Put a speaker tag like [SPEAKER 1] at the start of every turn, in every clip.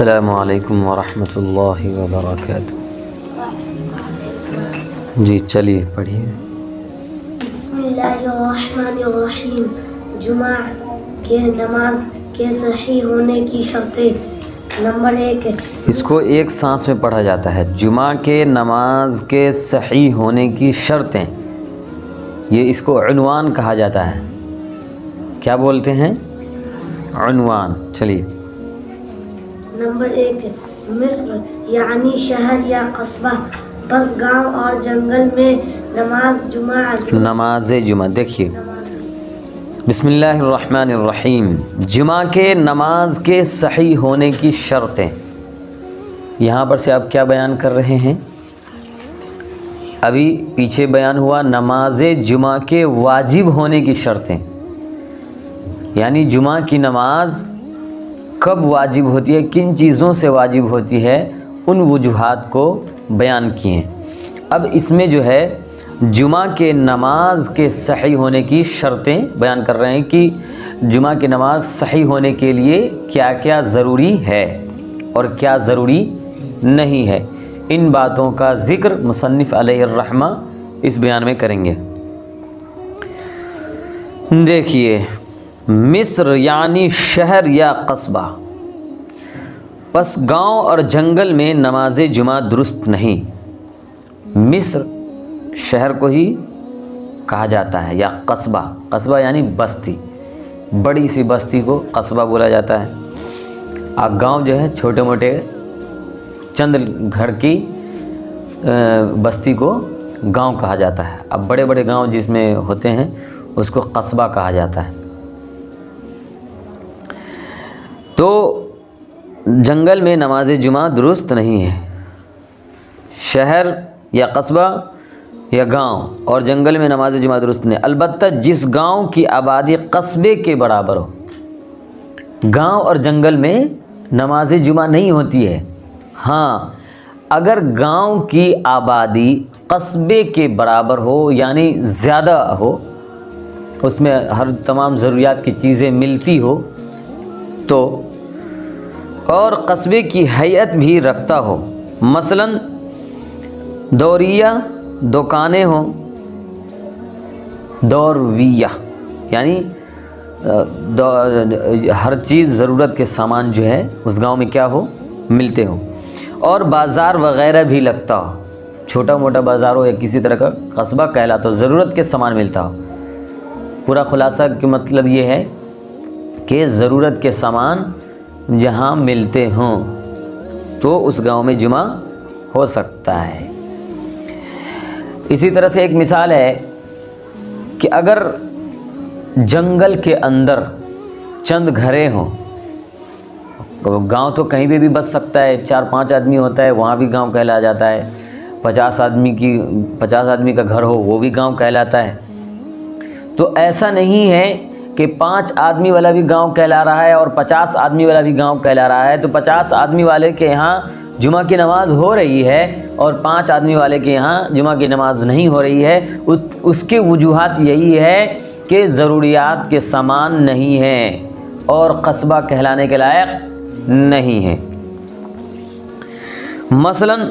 [SPEAKER 1] السلام علیکم ورحمۃ اللہ وبرکاتہ۔ جی چلیے پڑھیے۔
[SPEAKER 2] بسم اللہ الرحمن الرحیم۔ جمعہ کے نماز کے صحیح ہونے کی شرطیں۔ نمبر 1،
[SPEAKER 1] اس کو ایک سانس میں پڑھا جاتا ہے۔ جمعہ کے نماز کے صحیح ہونے کی شرطیں، یہ اس کو عنوان کہا جاتا ہے۔ کیا بولتے ہیں؟ عنوان۔ چلیے۔
[SPEAKER 2] نمبر 1، مصر یعنی شہر یا قصبہ، بس گاؤں اور جنگل میں
[SPEAKER 1] نماز جمعہ۔ دیکھیے بسم اللہ الرحمن الرحیم۔ جمعہ کے نماز کے صحیح ہونے کی شرطیں، یہاں پر سے آپ کیا بیان کر رہے ہیں؟ ابھی پیچھے بیان ہوا نماز جمعہ کے واجب ہونے کی شرطیں، یعنی جمعہ کی نماز کب واجب ہوتی ہے، کن چیزوں سے واجب ہوتی ہے، ان وجوہات کو بیان کیے۔ اب اس میں جو ہے جمعہ کے نماز کے صحیح ہونے کی شرطیں بیان کر رہے ہیں کہ جمعہ کی نماز صحیح ہونے کے لیے کیا کیا ضروری ہے اور کیا ضروری نہیں ہے۔ ان باتوں کا ذکر مصنف علیہ الرحمہ اس بیان میں کریں گے۔ دیکھیے، مصر یعنی شہر یا قصبہ، پس گاؤں اور جنگل میں نماز جمعہ درست نہیں۔ مصر شہر کو ہی کہا جاتا ہے، یا قصبہ، قصبہ یعنی بستی، بڑی سی بستی کو قصبہ بولا جاتا ہے۔ اب گاؤں جو ہے چھوٹے موٹے چند گھر کی بستی کو گاؤں کہا جاتا ہے۔ اب بڑے بڑے گاؤں جس میں ہوتے ہیں اس کو قصبہ کہا جاتا ہے۔ تو جنگل میں نماز جمعہ درست نہیں ہے۔ شہر یا قصبہ یا گاؤں اور جنگل میں نماز جمعہ درست نہیں، البتہ جس گاؤں کی آبادی قصبے کے برابر ہو۔ گاؤں اور جنگل میں نماز جمعہ نہیں ہوتی ہے، ہاں اگر گاؤں کی آبادی قصبے کے برابر ہو یعنی زیادہ ہو، اس میں ہر تمام ضروریات کی چیزیں ملتی ہو تو، اور قصبے کی حیت بھی رکھتا ہو، مثلاً دوریہ دکانیں ہوں، دورویہ یعنی ہر چیز ضرورت کے سامان جو ہے اس گاؤں میں کیا ہو، ملتے ہوں، اور بازار وغیرہ بھی لگتا ہو، چھوٹا موٹا بازار ہو یا کسی طرح کا قصبہ کہلاتا ہو، ضرورت کے سامان ملتا ہو۔ پورا خلاصہ کا مطلب یہ ہے کہ ضرورت کے سامان جہاں ملتے ہوں تو اس گاؤں میں جمعہ ہو سکتا ہے۔ اسی طرح سے ایک مثال ہے کہ اگر جنگل کے اندر چند گھریں ہوں، گاؤں تو کہیں بھی بس سکتا ہے، 4-5 آدمی ہوتا ہے وہاں بھی گاؤں کہلا جاتا ہے، 50 آدمی کا گھر ہو وہ بھی گاؤں کہلاتا ہے۔ تو ایسا نہیں ہے کہ 5 آدمی والا بھی گاؤں کہلا رہا ہے اور 50 آدمی والا بھی گاؤں کہلا رہا ہے، تو 50 آدمی والے کے یہاں جمعہ کی نماز ہو رہی ہے اور 5 آدمی والے کے یہاں جمعہ کی نماز نہیں ہو رہی ہے۔ اس کے وجوہات یہی ہے کہ ضروریات کے سامان نہیں ہیں اور قصبہ کہلانے کے لائق نہیں ہے۔ مثلاً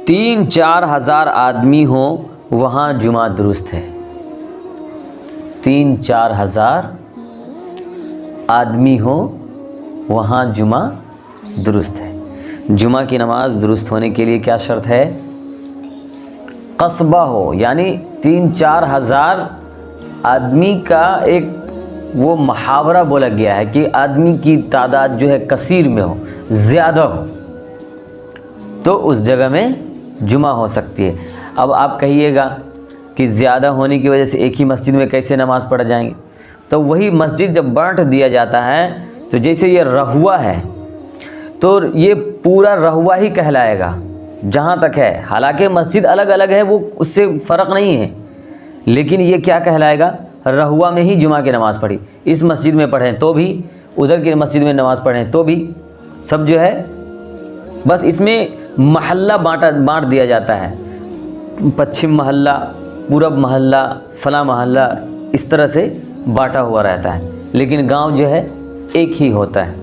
[SPEAKER 1] 3-4 ہزار آدمی ہوں وہاں جمعہ درست ہے۔ 3-4 ہزار آدمی ہوں وہاں جمعہ درست ہے۔ جمعہ کی نماز درست ہونے کے لیے کیا شرط ہے؟ قصبہ ہو، یعنی 3-4 ہزار آدمی کا ایک وہ محاورہ بولا گیا ہے کہ آدمی کی تعداد جو ہے کثیر میں ہو، زیادہ ہو، تو اس جگہ میں جمعہ ہو سکتی ہے۔ اب آپ کہیے گا کہ زیادہ ہونے کی وجہ سے ایک ہی مسجد میں کیسے نماز پڑھ جائیں گے؟ تو وہی مسجد جب بانٹ دیا جاتا ہے تو جیسے یہ رہوا ہے تو یہ پورا رہوا ہی کہلائے گا جہاں تک ہے، حالانکہ مسجد الگ الگ ہے وہ اس سے فرق نہیں ہے، لیکن یہ کیا کہلائے گا؟ رہوا میں ہی جمعہ کی نماز پڑھی، اس مسجد میں پڑھیں تو بھی، ادھر کی مسجد میں نماز پڑھیں تو بھی، سب جو ہے بس اس میں محلہ بانٹ دیا جاتا ہے، پچھم محلہ، پورب محلہ، فلاں محلہ، اس طرح سے بانٹا ہوا رہتا ہے، لیکن گاؤں جو ہے ایک ہی ہوتا ہے۔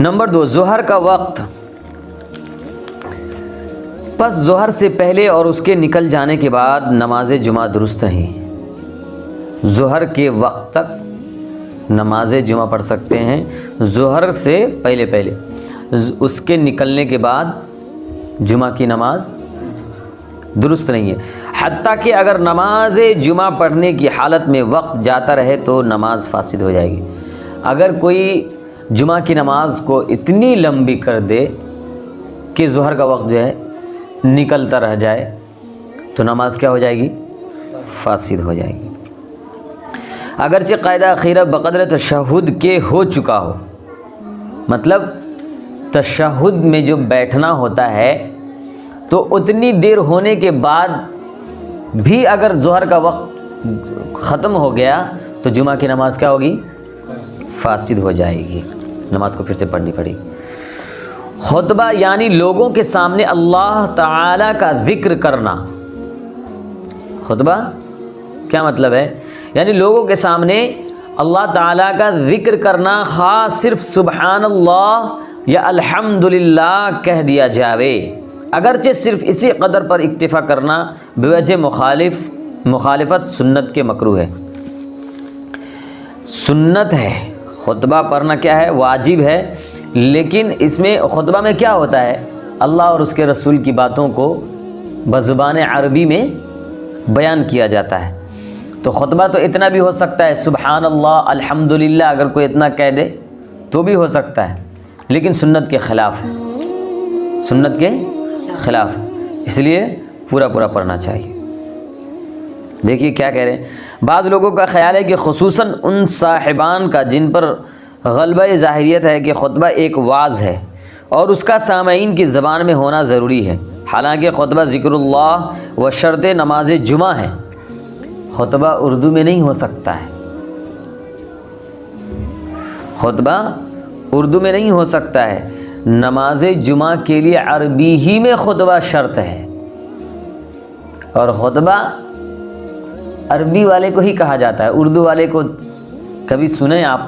[SPEAKER 1] نمبر 2 ظہر کا وقت، پس ظہر سے پہلے اور اس کے نکل جانے کے بعد نماز جمعہ درست نہیں۔ ظہر کے وقت تک نماز جمعہ پڑھ سکتے ہیں، ظہر سے پہلے اس کے نکلنے کے بعد جمعہ کی نماز درست نہیں ہے، حتیٰ کہ اگر نماز جمعہ پڑھنے کی حالت میں وقت جاتا رہے تو نماز فاسد ہو جائے گی۔ اگر کوئی جمعہ کی نماز کو اتنی لمبی کر دے کہ ظہر کا وقت جو ہے نکلتا رہ جائے تو نماز کیا ہو جائے گی؟ فاسد ہو جائے گی۔ اگرچہ قاعدہ اخیرہ بقدر تشہد کے ہو چکا ہو، مطلب تشہد میں جو بیٹھنا ہوتا ہے تو اتنی دیر ہونے کے بعد بھی اگر ظہر کا وقت ختم ہو گیا تو جمعہ کی نماز کیا ہوگی؟ فاسد ہو جائے گی، نماز کو پھر سے پڑھنی پڑے گی۔ خطبہ یعنی لوگوں کے سامنے اللہ تعالیٰ کا ذکر کرنا۔ خطبہ کیا مطلب ہے؟ یعنی لوگوں کے سامنے اللہ تعالیٰ کا ذکر کرنا، خاص صرف سبحان اللہ یا الحمدللہ کہہ دیا جاوے، اگرچہ صرف اسی قدر پر اکتفا کرنا بوجہ مخالفت سنت کے مکروہ ہے۔ سنت ہے خطبہ پڑھنا، کیا ہے؟ واجب ہے، لیکن اس میں خطبہ میں کیا ہوتا ہے؟ اللہ اور اس کے رسول کی باتوں کو بزبان عربی میں بیان کیا جاتا ہے۔ تو خطبہ تو اتنا بھی ہو سکتا ہے، سبحان اللہ الحمدللہ اگر کوئی اتنا کہہ دے تو بھی ہو سکتا ہے، لیکن سنت کے خلاف ہے، سنت کے خلاف ہے، اس لیے پورا پڑھنا چاہیے۔ دیکھیے کیا کہہ رہے ہیں، بعض لوگوں کا خیال ہے کہ خصوصاً ان صاحبان کا جن پر غلبہ ظاہریت ہے کہ خطبہ ایک واعظ ہے اور اس کا سامعین کی زبان میں ہونا ضروری ہے، حالانکہ خطبہ ذکر اللہ و شرط نماز جمعہ ہے، خطبہ اردو میں نہیں ہو سکتا ہے، خطبہ اردو میں نہیں ہو سکتا ہے، نماز جمعہ کے لیے عربی ہی میں خطبہ شرط ہے، اور خطبہ عربی والے کو ہی کہا جاتا ہے۔ اردو والے کو کبھی سنیں آپ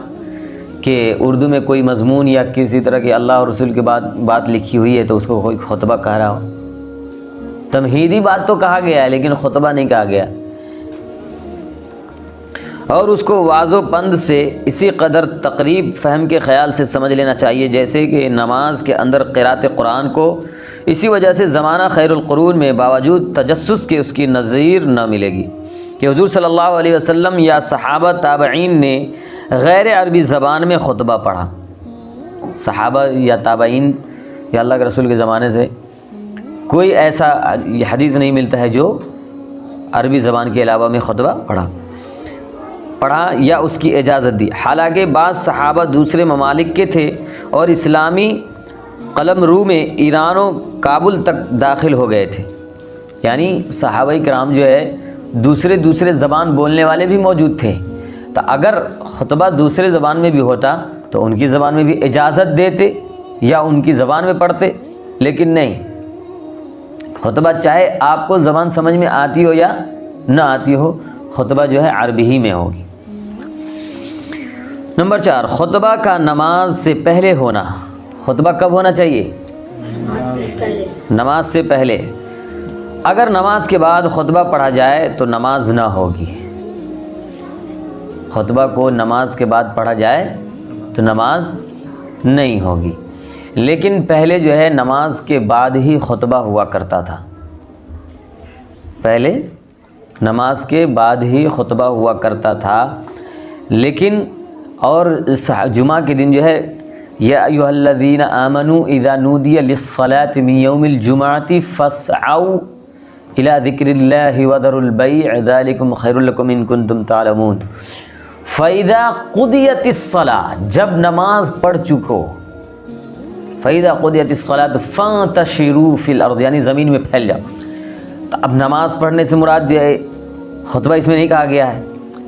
[SPEAKER 1] کہ اردو میں کوئی مضمون یا کسی طرح کی اللہ اور رسول کے بات لکھی ہوئی ہے تو اس کو کوئی خطبہ کہہ رہا ہو؟ تمہیدی بات تو کہا گیا ہے لیکن خطبہ نہیں کہا گیا، اور اس کو واض و پند سے اسی قدر تقریب فہم کے خیال سے سمجھ لینا چاہیے جیسے کہ نماز کے اندر قرأت قرآن کو۔ اسی وجہ سے زمانہ خیر القرون میں باوجود تجسس کے اس کی نظیر نہ ملے گی کہ حضور صلی اللہ علیہ وسلم یا صحابہ تابعین نے غیر عربی زبان میں خطبہ پڑھا۔ صحابہ یا تابعین یا اللہ کے رسول کے زمانے سے کوئی ایسا حدیث نہیں ملتا ہے جو عربی زبان کے علاوہ میں خطبہ پڑھا یا اس کی اجازت دی، حالانکہ بعض صحابہ دوسرے ممالک کے تھے اور اسلامی قلمرو میں ایران و کابل تک داخل ہو گئے تھے، یعنی صحابہ کرام جو ہے دوسرے زبان بولنے والے بھی موجود تھے، تو اگر خطبہ دوسرے زبان میں بھی ہوتا تو ان کی زبان میں بھی اجازت دیتے یا ان کی زبان میں پڑھتے، لیکن نہیں، خطبہ چاہے آپ کو زبان سمجھ میں آتی ہو یا نہ آتی ہو، خطبہ جو ہے عربی ہی میں ہوگی۔ نمبر 4 خطبہ کا نماز سے پہلے ہونا۔ خطبہ کب ہونا چاہیے؟ نماز سے پہلے۔ اگر نماز کے بعد خطبہ پڑھا جائے تو نماز نہ ہوگی، خطبہ کو نماز کے بعد پڑھا جائے تو نماز نہیں ہوگی، لیکن پہلے جو ہے نماز کے بعد ہی خطبہ ہوا کرتا تھا، پہلے نماز کے بعد ہی خطبہ ہوا کرتا تھا، لیکن اور جمعہ کے دن جو ہے یا ایھا الذین آمنوا اذا نودی للصلاۃ من یوم الجمعۃ فاسعوا الی ذکر اللہ وذروا البیع ذلکم خیر لکم ان کنتم تعلمون۔ فاذا قضیت الصلاۃ، جب نماز پڑھ چکو، فاذا قضیت الصلاۃ فانتشروا فی الارض، یعنی زمین میں پھیل جاؤ۔ تو اب نماز پڑھنے سے مراد یہ خطبہ اس میں نہیں کہا گیا ہے،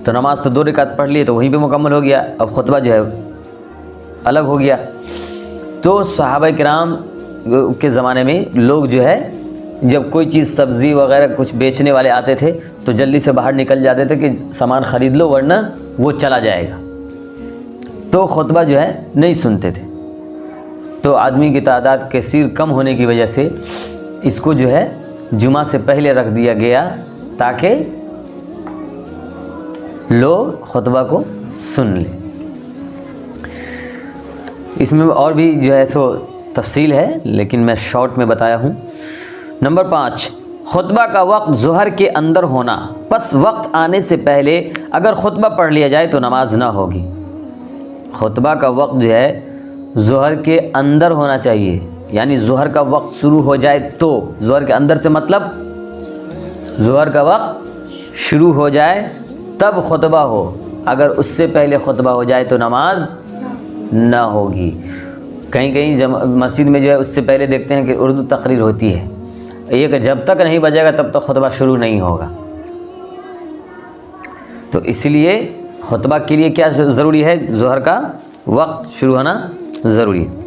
[SPEAKER 1] تو نماز تو 2 رکعت پڑھ لی تو وہیں پہ مکمل ہو گیا، اب خطبہ جو ہے الگ ہو گیا۔ تو صحابہ کرام کے زمانے میں لوگ جو ہے جب کوئی چیز سبزی وغیرہ کچھ بیچنے والے آتے تھے تو جلدی سے باہر نکل جاتے تھے کہ سامان خرید لو ورنہ وہ چلا جائے گا، تو خطبہ جو ہے نہیں سنتے تھے، تو آدمی کی تعداد کثیر کم ہونے کی وجہ سے اس کو جو ہے جمعہ سے پہلے رکھ دیا گیا تاکہ لوگ خطبہ کو سن لیں۔ اس میں اور بھی جو ہے سو تفصیل ہے، لیکن میں شارٹ میں بتایا ہوں۔ نمبر 5، خطبہ کا وقت ظہر کے اندر ہونا، پس وقت آنے سے پہلے اگر خطبہ پڑھ لیا جائے تو نماز نہ ہوگی۔ خطبہ کا وقت جو ہے ظہر کے اندر ہونا چاہیے، یعنی ظہر کا وقت شروع ہو جائے تو، ظہر کے اندر سے مطلب ظہر کا وقت شروع ہو جائے تب خطبہ ہو، اگر اس سے پہلے خطبہ ہو جائے تو نماز نہ ہوگی۔ کہیں کہیں مسجد میں جو ہے اس سے پہلے دیکھتے ہیں کہ اردو تقریر ہوتی ہے، یہ کہ جب تک نہیں بجے گا تب تک خطبہ شروع نہیں ہوگا۔ تو اس لیے خطبہ کے لیے کیا ضروری ہے؟ ظہر کا وقت شروع ہونا ضروری ہے۔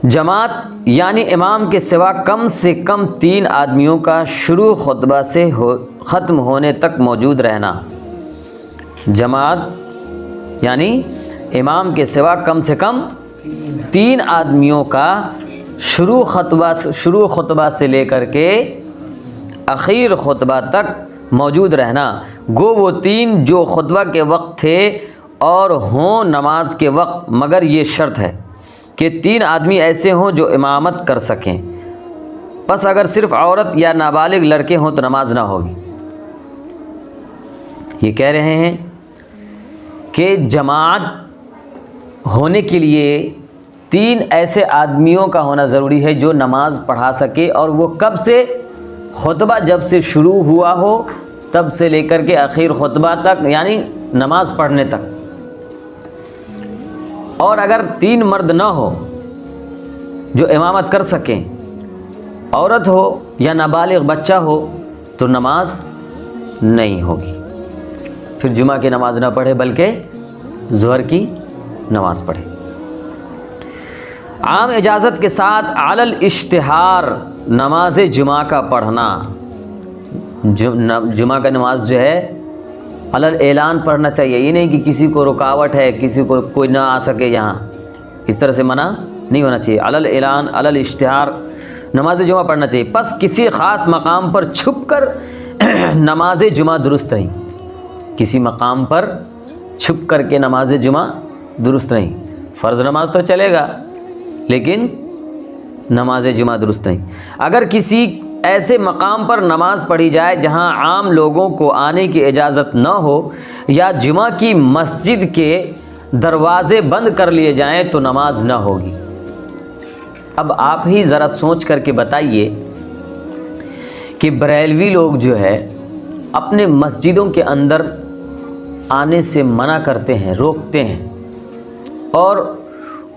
[SPEAKER 1] جماعت یعنی امام کے سوا کم سے کم 3 آدمیوں کا شروع خطبہ سے ختم ہونے تک موجود رہنا۔ جماعت یعنی امام کے سوا کم سے کم 3 آدمیوں کا شروع خطبہ سے لے کر کے اخیر خطبہ تک موجود رہنا، گو وہ 3 جو خطبہ کے وقت تھے اور ہوں نماز کے وقت، مگر یہ شرط ہے کہ 3 آدمی ایسے ہوں جو امامت کر سکیں، پس اگر صرف عورت یا نابالغ لڑکے ہوں تو نماز نہ ہوگی۔ یہ کہہ رہے ہیں کہ جماعت ہونے کے لیے 3 ایسے آدمیوں کا ہونا ضروری ہے جو نماز پڑھا سکے، اور وہ کب سے؟ خطبہ جب سے شروع ہوا ہو تب سے لے کر کے آخر خطبہ تک، یعنی نماز پڑھنے تک۔ اور اگر 3 مرد نہ ہو جو امامت کر سکیں، عورت ہو یا نابالغ بچہ ہو، تو نماز نہیں ہوگی، پھر جمعہ کی نماز نہ پڑھے بلکہ ظہر کی نماز پڑھے۔ عام اجازت کے ساتھ علی الاشتہار نماز جمعہ کا پڑھنا، جمعہ کا نماز جو ہے علی الاعلان پڑھنا چاہیے، یہ نہیں کہ کسی کو رکاوٹ ہے، کسی کو کوئی نہ آ سکے یہاں، اس طرح سے منع نہیں ہونا چاہیے۔ علی الاعلان علی الاشتہار نماز جمعہ پڑھنا چاہیے، پس کسی خاص مقام پر چھپ کر نماز جمعہ درست نہیں، کسی مقام پر چھپ کر کے نماز جمعہ درست نہیں۔ فرض نماز تو چلے گا لیکن نماز جمعہ درست نہیں۔ اگر کسی ایسے مقام پر نماز پڑھی جائے جہاں عام لوگوں کو آنے کی اجازت نہ ہو، یا جمعہ کی مسجد کے دروازے بند کر لیے جائیں تو نماز نہ ہوگی۔ اب آپ ہی ذرا سوچ کر کے بتائیے کہ بریلوی لوگ جو ہے اپنے مسجدوں کے اندر آنے سے منع کرتے ہیں، روکتے ہیں، اور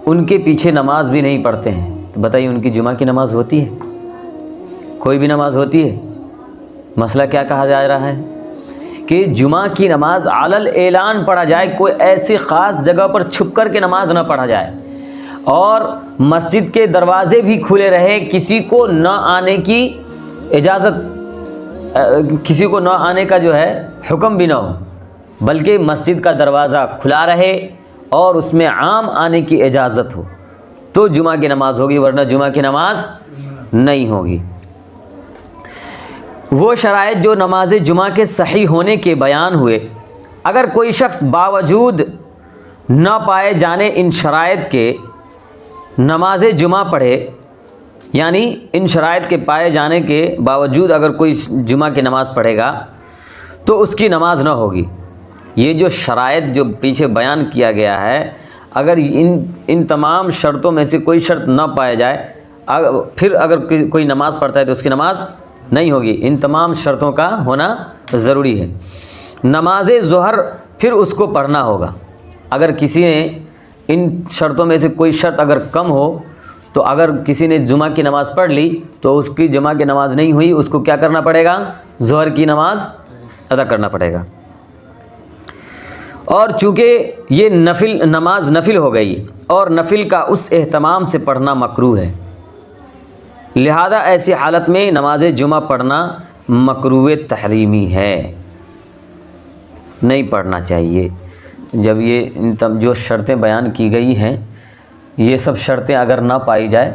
[SPEAKER 1] ان کے پیچھے نماز بھی نہیں پڑھتے ہیں، تو بتائیے ان کی جمعہ کی نماز ہوتی ہے؟ کوئی بھی نماز ہوتی ہے؟ مسئلہ کیا کہا جا رہا ہے کہ جمعہ کی نماز علی الاعلان پڑھا جائے، کوئی ایسی خاص جگہ پر چھپ کر کے نماز نہ پڑھا جائے، اور مسجد کے دروازے بھی کھلے رہے، کسی کو نہ آنے کی اجازت، کسی کو نہ آنے کا جو ہے حکم بھی نہ ہو، بلکہ مسجد کا دروازہ کھلا رہے اور اس میں عام آنے کی اجازت ہو، تو جمعہ کی نماز ہوگی، ورنہ جمعہ کی نماز نہیں ہوگی۔ وہ شرائط جو نماز جمعہ کے صحیح ہونے کے بیان ہوئے، اگر کوئی شخص باوجود نہ پائے جانے ان شرائط کے نماز جمعہ پڑھے، یعنی ان شرائط کے پائے جانے کے باوجود اگر کوئی جمعہ کی نماز پڑھے گا تو اس کی نماز نہ ہوگی۔ یہ جو شرائط جو پیچھے بیان کیا گیا ہے، اگر ان تمام شرطوں میں سے کوئی شرط نہ پائے جائے، پھر اگر کوئی نماز پڑھتا ہے تو اس کی نماز نہیں ہوگی۔ ان تمام شرطوں کا ہونا ضروری ہے۔ نماز ظہر پھر اس کو پڑھنا ہوگا، اگر کسی نے ان شرطوں میں سے کوئی شرط اگر کم ہو، تو اگر کسی نے جمعہ کی نماز پڑھ لی تو اس کی جمعہ کی نماز نہیں ہوئی، اس کو کیا کرنا پڑے گا؟ ظہر کی نماز ادا کرنا پڑے گا۔ اور چونکہ یہ نماز نفل ہو گئی، اور نفل کا اس اہتمام سے پڑھنا مکروہ ہے، لہذا ایسی حالت میں نماز جمعہ پڑھنا مکروہ تحریمی ہے، نہیں پڑھنا چاہیے۔ جب یہ جو شرطیں بیان کی گئی ہیں یہ سب شرطیں اگر نہ پائی جائے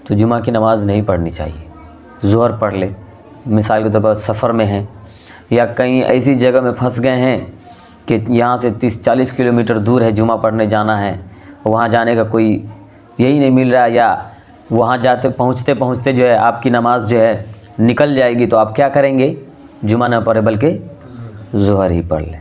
[SPEAKER 1] تو جمعہ کی نماز نہیں پڑھنی چاہیے، ظہر پڑھ لے۔ مثال کے طور پر سفر میں ہیں یا کہیں ایسی جگہ میں پھنس گئے ہیں کہ یہاں سے 30-40 کلومیٹر دور ہے، جمعہ پڑھنے جانا ہے، وہاں جانے کا کوئی یہی نہیں مل رہا، یا وہاں جاتے پہنچتے پہنچتے جو ہے آپ کی نماز جو ہے نکل جائے گی، تو آپ کیا کریں گے؟ جمعہ نہ پڑھے بلکہ ظہر ہی پڑھ لیں۔